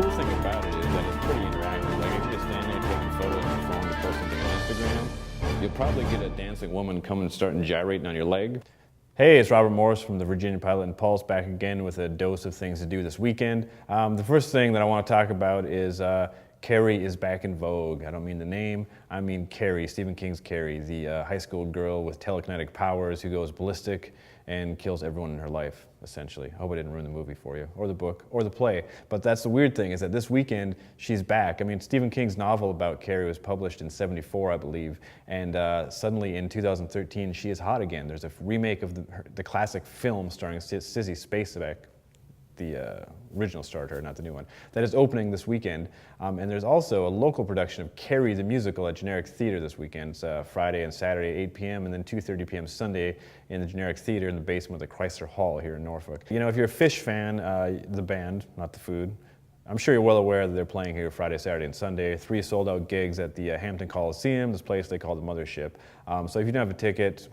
cool thing about it is that it's pretty interactive. Like if you're standing there taking photos on your phone to post something on Instagram, you'll probably get a dancing woman coming and starting gyrating on your leg. Hey, it's Robert Morris from the Virginia-Pilot and Pulse back again with a dose of things to do this weekend. The first thing that I want to talk about is Carrie is back in vogue. I don't mean the name, I mean Carrie, Stephen King's Carrie, the high school girl with telekinetic powers who goes ballistic and kills everyone in her life, essentially. I hope I didn't ruin the movie for you, or the book, or the play. But that's the weird thing, is that this weekend, she's back. I mean, Stephen King's novel about Carrie was published in '74, I believe, and suddenly in 2013, she is hot again. There's a remake of the classic film starring Sissy Spacek, the original starter, not the new one, that is opening this weekend. And there's also a local production of Carrie the Musical at Generic Theater this weekend. It's Friday and Saturday at 8 p.m. and then 2:30 p.m. Sunday in the Generic Theater in the basement of the Chrysler Hall here in Norfolk. You know, if you're a Fish fan, the band, not the food, I'm sure you're well aware that they're playing here Friday, Saturday, and Sunday. 3 sold-out gigs at the Hampton Coliseum, this place they call the Mothership. So if you don't have a ticket,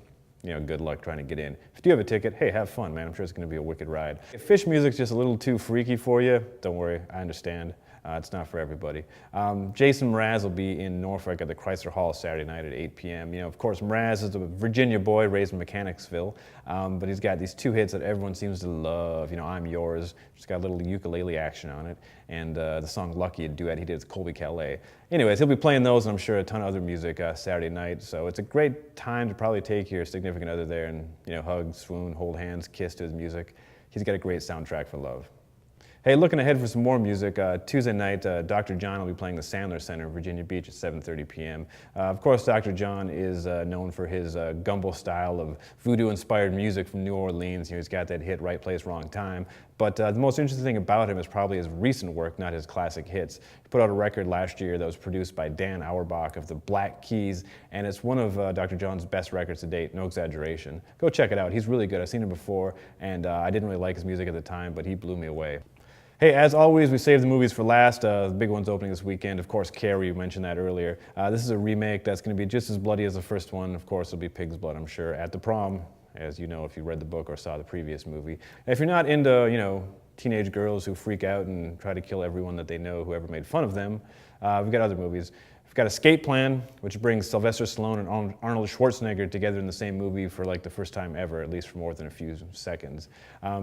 you know, good luck trying to get in. If you do have a ticket, hey, have fun, man. I'm sure it's going to be a wicked ride. If Fish music's just a little too freaky for you, don't worry, I understand. It's not for everybody. Jason Mraz will be in Norfolk at the Chrysler Hall Saturday night at 8 p.m. You know, of course, Mraz is a Virginia boy raised in Mechanicsville, but he's got these 2 hits that everyone seems to love. You know, I'm Yours, just got a little ukulele action on it, and the song Lucky, a duet he did with Colby Calais. Anyways, he'll be playing those, and I'm sure a ton of other music Saturday night, so it's a great time to probably take your significant other there and, you know, hug, swoon, hold hands, kiss to his music. He's got a great soundtrack for love. Hey, looking ahead for some more music, Tuesday night, Dr. John will be playing the Sandler Center in Virginia Beach at 7:30 p.m. Of course, Dr. John is known for his gumbo style of voodoo-inspired music from New Orleans. You know, he's got that hit, Right Place, Wrong Time. But the most interesting thing about him is probably his recent work, not his classic hits. He put out a record last year that was produced by Dan Auerbach of the Black Keys, and it's one of Dr. John's best records to date, no exaggeration. Go check it out. He's really good. I've seen him before, and I didn't really like his music at the time, but he blew me away. Hey, as always, we save the movies for last. The big one's opening this weekend. Of course, Carrie, you mentioned that earlier. This is a remake that's going to be just as bloody as the first one. Of course, it'll be pig's blood, I'm sure, at the prom, as you know if you read the book or saw the previous movie. If you're not into, you know, teenage girls who freak out and try to kill everyone that they know who ever made fun of them, we've got other movies. We've got Escape Plan, which brings Sylvester Stallone and Arnold Schwarzenegger together in the same movie for like the first time ever, at least for more than a few seconds.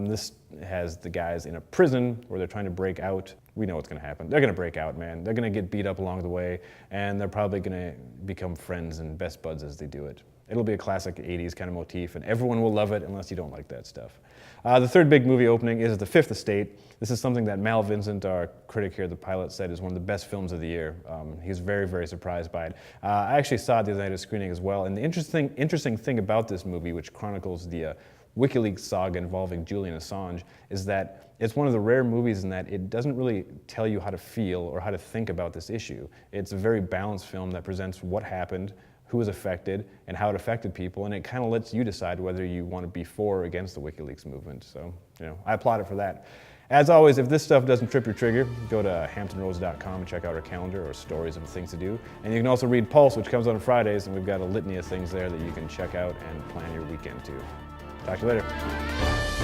This has the guys in a prison where they're trying to break out. We know what's going to happen. They're going to break out, man. They're going to get beat up along the way, and they're probably going to become friends and best buds as they do it. It'll be a classic 80s kind of motif, and everyone will love it unless you don't like that stuff. The third big movie opening is The Fifth Estate. This is something that Mal Vincent, our critic here at The Pilot, said is one of the best films of the year. He was very, very surprised by it. I actually saw it the other night at a screening as well, and the interesting thing about this movie, which chronicles the WikiLeaks saga involving Julian Assange, is that it's one of the rare movies in that it doesn't really tell you how to feel or how to think about this issue. It's a very balanced film that presents what happened, who was affected, and how it affected people, and it kind of lets you decide whether you want to be for or against the WikiLeaks movement. So, you know, I applaud it for that. As always, if this stuff doesn't trip your trigger, go to hamptonroads.com and check out our calendar or stories of things to do. And you can also read Pulse, which comes out on Fridays, and we've got a litany of things there that you can check out and plan your weekend to. Talk to you later.